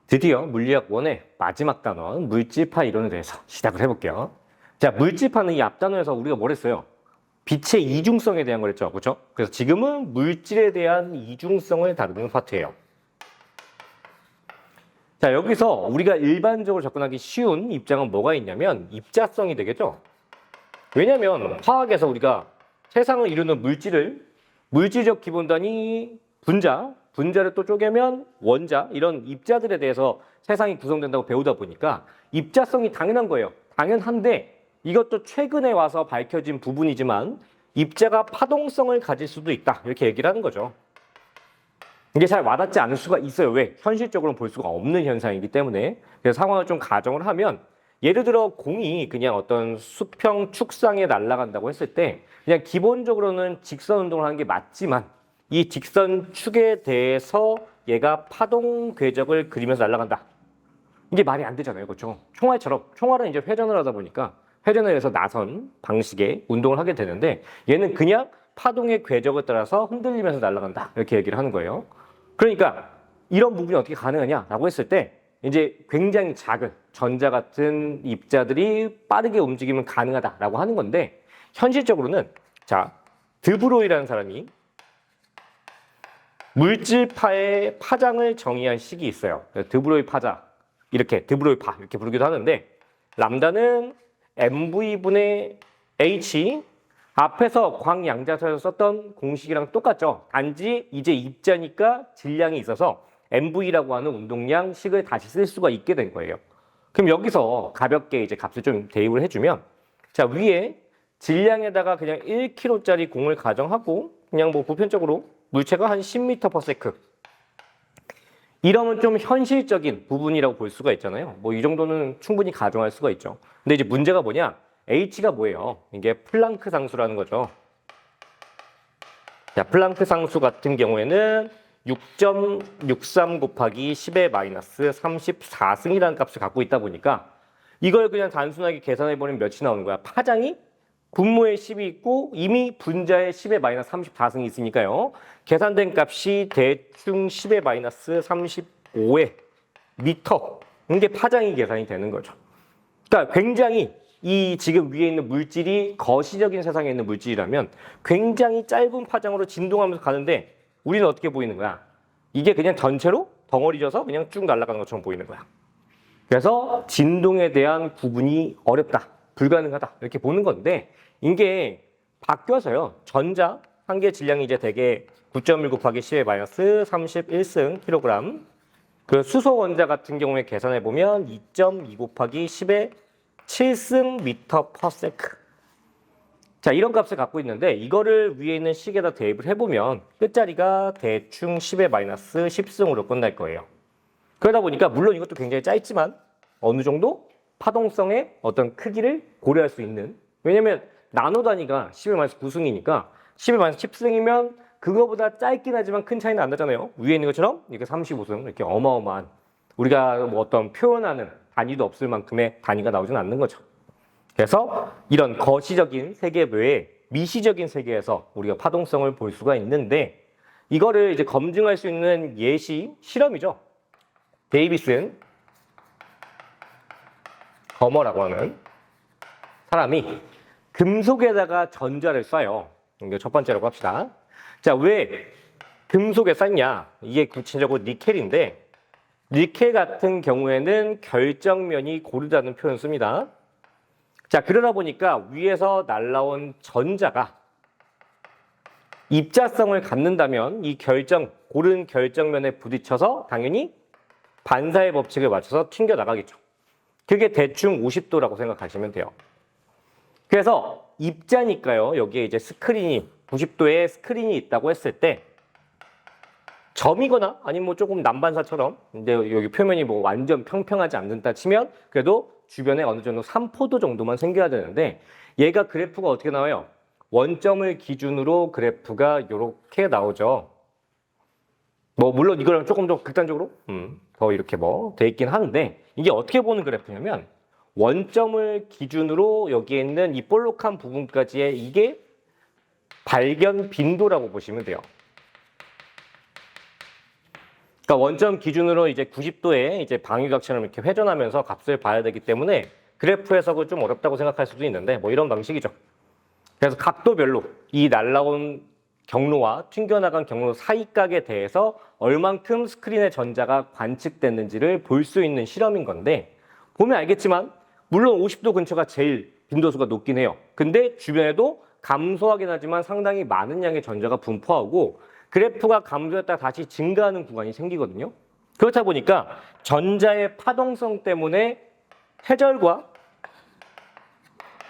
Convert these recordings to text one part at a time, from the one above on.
드디어 물리학 1의 마지막 단원 물질파 이론에 대해서 시작을 해볼게요. 자, 물질파는 이 앞 단원에서 우리가 뭘 했어요? 빛의 이중성에 대한 걸 했죠. 그렇죠? 그래서 지금은 물질에 대한 이중성을 다루는 파트예요. 자, 여기서 우리가 일반적으로 접근하기 쉬운 입장은 뭐가 있냐면 입자성이 되겠죠. 왜냐하면 화학에서 우리가 세상을 이루는 물질을 물질적 기본단위 분자, 분자를 또 쪼개면 원자, 이런 입자들에 대해서 세상이 구성된다고 배우다 보니까 입자성이 당연한 거예요. 당연한데 이것도 최근에 와서 밝혀진 부분이지만 입자가 파동성을 가질 수도 있다. 이렇게 얘기를 하는 거죠. 이게 잘 와닿지 않을 수가 있어요. 왜? 현실적으로는 볼 수가 없는 현상이기 때문에. 그래서 상황을 좀 가정을 하면 예를 들어 공이 그냥 어떤 수평 축상에 날아간다고 했을 때 그냥 기본적으로는 직선 운동을 하는 게 맞지만 이 직선 축에 대해서 얘가 파동 궤적을 그리면서 날아간다. 이게 말이 안 되잖아요. 그렇죠? 총알처럼. 총알은 이제 회전을 하다 보니까 회전을 해서 나선 방식의 운동을 하게 되는데 얘는 그냥 파동의 궤적을 따라서 흔들리면서 날아간다. 이렇게 얘기를 하는 거예요. 그러니까 이런 부분이 어떻게 가능하냐라고 했을 때 이제 굉장히 작은 전자 같은 입자들이 빠르게 움직이면 가능하다라고 하는 건데 현실적으로는 자, 드브로이라는 사람이 물질파의 파장을 정의한 식이 있어요. 드브로이 파장, 이렇게 드브로이 파 이렇게 부르기도 하는데 람다는 mv분의 h 앞에서 광양자서에서 썼던 공식이랑 똑같죠. 단지 이제 입자니까 질량이 있어서 mv라고 하는 운동량 식을 다시 쓸 수가 있게 된 거예요. 그럼 여기서 가볍게 이제 값을 좀 대입을 해주면 자, 위에 질량에다가 그냥 1kg짜리 공을 가정하고 그냥 뭐 보편적으로 물체가 한 10m/s 이러면 좀 현실적인 부분이라고 볼 수가 있잖아요. 뭐 이 정도는 충분히 가정할 수가 있죠. 근데 이제 문제가 뭐냐? h가 뭐예요? 이게 플랑크 상수라는 거죠. 자, 플랑크 상수 같은 경우에는 6.63 곱하기 10의 마이너스 34승이라는 값을 갖고 있다 보니까 이걸 그냥 단순하게 계산해버리면 몇이 나오는 거야? 파장이 분모에 10이 있고 이미 분자에 10의 마이너스 34승이 있으니까요. 계산된 값이 대충 10의 마이너스 35의 미터. 이게 파장이 계산이 되는 거죠. 그러니까 굉장히 이 지금 위에 있는 물질이 거시적인 세상에 있는 물질이라면 굉장히 짧은 파장으로 진동하면서 가는데 우리는 어떻게 보이는 거야? 이게 그냥 전체로 덩어리져서 그냥 쭉 날아가는 것처럼 보이는 거야. 그래서 진동에 대한 구분이 어렵다, 불가능하다 이렇게 보는 건데 이게 바뀌어서요. 전자 한 개 질량이 이제 대개 9.1 곱하기 10의 마이너스 31승 킬로그램. 그 수소 원자 같은 경우에 계산해 보면 2.2 곱하기 10의 7승 미터 퍼 세크. 자, 이런 값을 갖고 있는데 이거를 위에 있는 식에다 대입을 해보면 끝자리가 대충 10의 마이너스 10승으로 끝날 거예요. 그러다 보니까 물론 이것도 굉장히 짧지만 어느 정도 파동성의 어떤 크기를 고려할 수 있는, 왜냐면 나노 단위가 10의 마이너스 9승이니까 10의 마이너스 10승이면 그거보다 짧긴 하지만 큰 차이는 안 나잖아요. 위에 있는 것처럼 이렇게 35승 이렇게 어마어마한 우리가 뭐 어떤 표현하는 단위도 없을 만큼의 단위가 나오진 않는 거죠. 그래서 이런 거시적인 세계 외에 미시적인 세계에서 우리가 파동성을 볼 수가 있는데 이거를 이제 검증할 수 있는 예시 실험이죠. 데이비슨 거머라고 하는 사람이 금속에다가 전자를 쏴요. 이게 첫 번째라고 합시다. 자, 왜 금속에 쐈냐? 이게 구체적으로 니켈인데 니켈 같은 경우에는 결정면이 고르다는 표현을 씁니다. 자, 그러다 보니까 위에서 날라온 전자가 입자성을 갖는다면 이 고른 결정면에 부딪혀서 당연히 반사의 법칙을 맞춰서 튕겨 나가겠죠. 그게 대충 50도라고 생각하시면 돼요. 그래서 입자니까요. 여기에 이제 스크린이 90도의 스크린이 있다고 했을 때 점이거나 아니면 뭐 조금 난반사처럼 근데 여기 표면이 뭐 완전 평평하지 않는다 치면 그래도 주변에 어느 정도 3포도 정도만 생겨야 되는데 얘가 그래프가 어떻게 나와요? 원점을 기준으로 그래프가 이렇게 나오죠. 뭐 물론 이거랑 조금 더 극단적으로 더 이렇게 뭐 돼 있긴 하는데 이게 어떻게 보는 그래프냐면 원점을 기준으로 여기에 있는 이 볼록한 부분까지의 이게 발견 빈도라고 보시면 돼요. 그러니까 원점 기준으로 이제 90도에 이제 방위각처럼 이렇게 회전하면서 값을 봐야 되기 때문에 그래프 해석은 좀 어렵다고 생각할 수도 있는데 뭐 이런 방식이죠. 그래서 각도별로 이 날라온 경로와 튕겨나간 경로 사이각에 대해서 얼만큼 스크린의 전자가 관측됐는지를 볼 수 있는 실험인 건데 보면 알겠지만 물론 50도 근처가 제일 빈도수가 높긴 해요. 근데 주변에도 감소하긴 하지만 상당히 많은 양의 전자가 분포하고 그래프가 감소했다가 다시 증가하는 구간이 생기거든요. 그렇다 보니까 전자의 파동성 때문에 회절과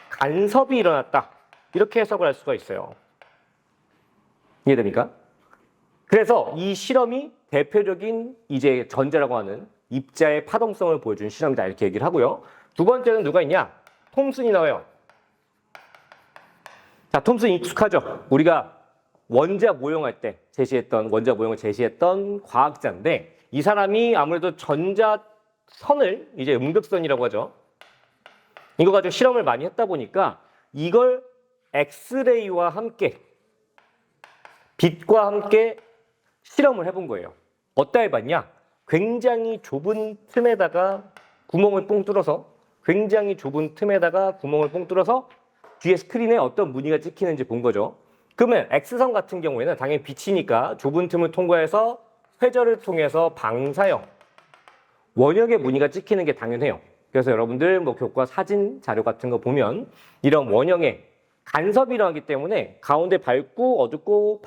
간섭이 일어났다. 이렇게 해석을 할 수가 있어요. 이해됩니까? 그래서 이 실험이 대표적인 이제 전자라고 하는 입자의 파동성을 보여준 실험이다. 이렇게 얘기를 하고요. 두 번째는 누가 있냐? 톰슨이 나와요. 자, 톰슨 익숙하죠? 우리가 원자 모형할 때 원자 모형을 제시했던 과학자인데 이 사람이 아무래도 전자선을 이제 음극선이라고 하죠. 이거 가지고 실험을 많이 했다 보니까 이걸 엑스레이와 함께 빛과 함께 실험을 해본 거예요. 어디다 해봤냐? 굉장히 좁은 틈에다가 구멍을 뽕 뚫어서 뒤에 스크린에 어떤 무늬가 찍히는지 본 거죠. 그러면 X선 같은 경우에는 당연히 빛이니까 좁은 틈을 통과해서 회절을 통해서 방사형 원형의 무늬가 찍히는 게 당연해요. 그래서 여러분들 뭐 교과 사진 자료 같은 거 보면 이런 원형의 간섭이 일어나기 때문에 가운데 밝고 어둡고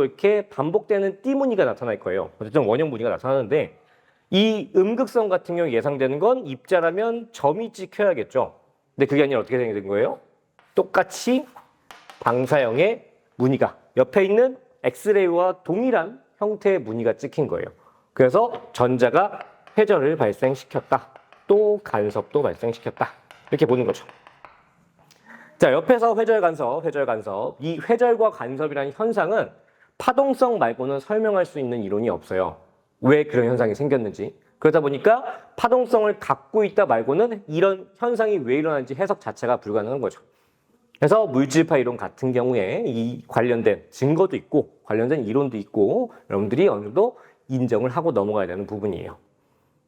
이렇게 반복되는 띠 무늬가 나타날 거예요. 어쨌든 원형 무늬가 나타나는데 이 음극선 같은 경우 예상되는 건 입자라면 점이 찍혀야겠죠. 근데 그게 아니라 어떻게 된 거예요? 똑같이 방사형의 무늬가 옆에 있는 엑스레이와 동일한 형태의 무늬가 찍힌 거예요. 그래서 전자가 회절을 발생시켰다. 또 간섭도 발생시켰다. 이렇게 보는 거죠. 자, 옆에서 회절 간섭. 이 회절과 간섭이라는 현상은 파동성 말고는 설명할 수 있는 이론이 없어요. 왜 그런 현상이 생겼는지. 그러다 보니까 파동성을 갖고 있다 말고는 이런 현상이 왜 일어나는지 해석 자체가 불가능한 거죠. 그래서 물질파 이론 같은 경우에 이 관련된 증거도 있고 관련된 이론도 있고 여러분들이 어느 정도 인정을 하고 넘어가야 되는 부분이에요.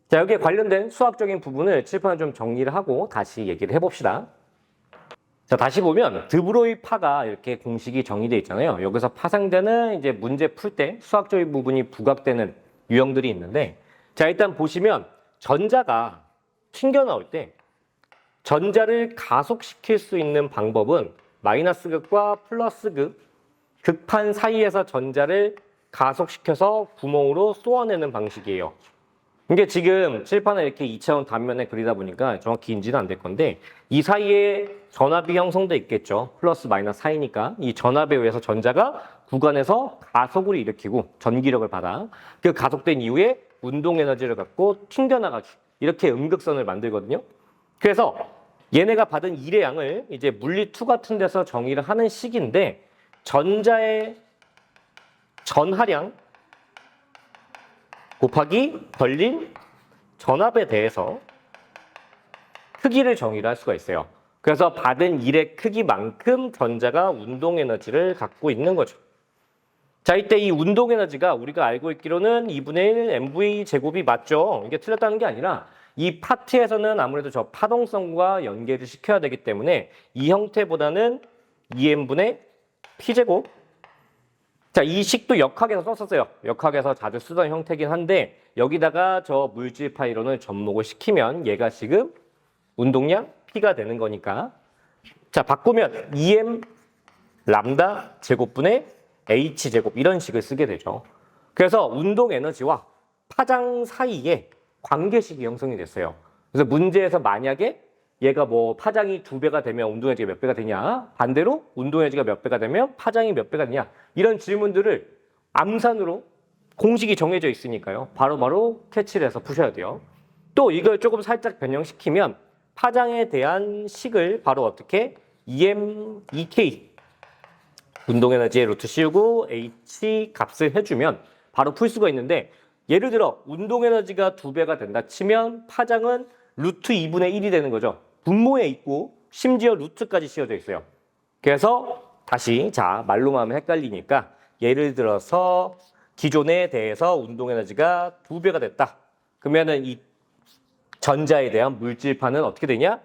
자, 여기에 관련된 수학적인 부분을 칠판을 좀 정리를 하고 다시 얘기를 해봅시다. 자, 다시 보면 드브로이 파가 이렇게 공식이 정의되어 있잖아요. 여기서 파생되는 이제 문제 풀 때 수학적인 부분이 부각되는 유형들이 있는데 자, 일단 보시면 전자가 튕겨 나올 때 전자를 가속시킬 수 있는 방법은 마이너스 극과 플러스 극판 사이에서 전자를 가속시켜서 구멍으로 쏘아내는 방식이에요. 이게 지금 칠판에 이렇게 2차원 단면에 그리다 보니까 정확히 인지는 안 될 건데 이 사이에 전압이 형성돼 있겠죠. 플러스 마이너스 사이니까 이 전압에 의해서 전자가 구간에서 가속을 일으키고 전기력을 받아 그 가속된 이후에 운동 에너지를 갖고 튕겨나가기 이렇게 음극선을 만들거든요. 그래서 얘네가 받은 일의 양을 이제 물리2 같은 데서 정의를 하는 식인데 전자의 전하량 곱하기 걸린 전압에 대해서 크기를 정의를 할 수가 있어요. 그래서 받은 일의 크기만큼 전자가 운동 에너지를 갖고 있는 거죠. 자, 이때 이 운동 에너지가 우리가 알고 있기로는 2분의 1 mv 제곱이 맞죠. 이게 틀렸다는 게 아니라 이 파트에서는 아무래도 저 파동성과 연계를 시켜야 되기 때문에 이 형태보다는 2m분의 p제곱. 자, 이 식도 역학에서 썼었어요. 역학에서 자주 쓰던 형태긴 한데 여기다가 저 물질파 이론을 접목을 시키면 얘가 지금 운동량 p가 되는 거니까 자, 바꾸면 2m 람다 제곱분의 h 제곱 이런 식을 쓰게 되죠. 그래서 운동 에너지와 파장 사이에 관계식이 형성이 됐어요. 그래서 문제에서 만약에 얘가 뭐 파장이 2배가 되면 운동 에너지가 몇 배가 되냐? 반대로 운동 에너지가 몇 배가 되면 파장이 몇 배가 되냐? 이런 질문들을 암산으로 공식이 정해져 있으니까요. 바로바로 캐치를 해서 푸셔야 돼요. 또 이걸 조금 살짝 변형시키면 파장에 대한 식을 바로 어떻게? EM, EK 운동 에너지의 루트 씌우고 H 값을 해주면 바로 풀 수가 있는데 예를 들어 운동 에너지가 2배가 된다 치면 파장은 루트 2분의 1이 되는 거죠. 분모에 있고 심지어 루트까지 씌워져 있어요. 그래서 다시 자 말로만 하면 헷갈리니까 예를 들어서 기존에 대해서 운동 에너지가 2배가 됐다. 그러면은 이 전자에 대한 물질파는 어떻게 되냐?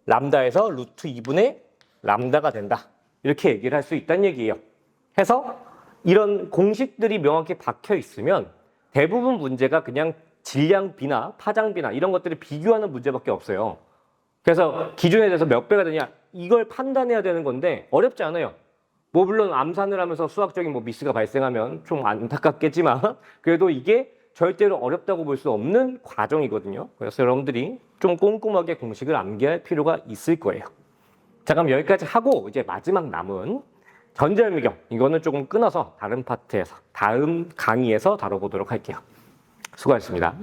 람다에서 루트 2분의 람다가 된다. 이렇게 얘기를 할 수 있다는 얘기예요. 해서 이런 공식들이 명확히 박혀 있으면 대부분 문제가 그냥 질량비나 파장비나 이런 것들을 비교하는 문제밖에 없어요. 그래서 기준에 대해서 몇 배가 되냐 이걸 판단해야 되는 건데 어렵지 않아요. 뭐 물론 암산을 하면서 수학적인 뭐 미스가 발생하면 좀 안타깝겠지만 그래도 이게 절대로 어렵다고 볼 수 없는 과정이거든요. 그래서 여러분들이 좀 꼼꼼하게 공식을 암기할 필요가 있을 거예요. 자, 그럼 여기까지 하고 이제 마지막 남은 전자현미경 이거는 조금 끊어서 다른 파트에서 다음 강의에서 다뤄보도록 할게요. 수고하셨습니다.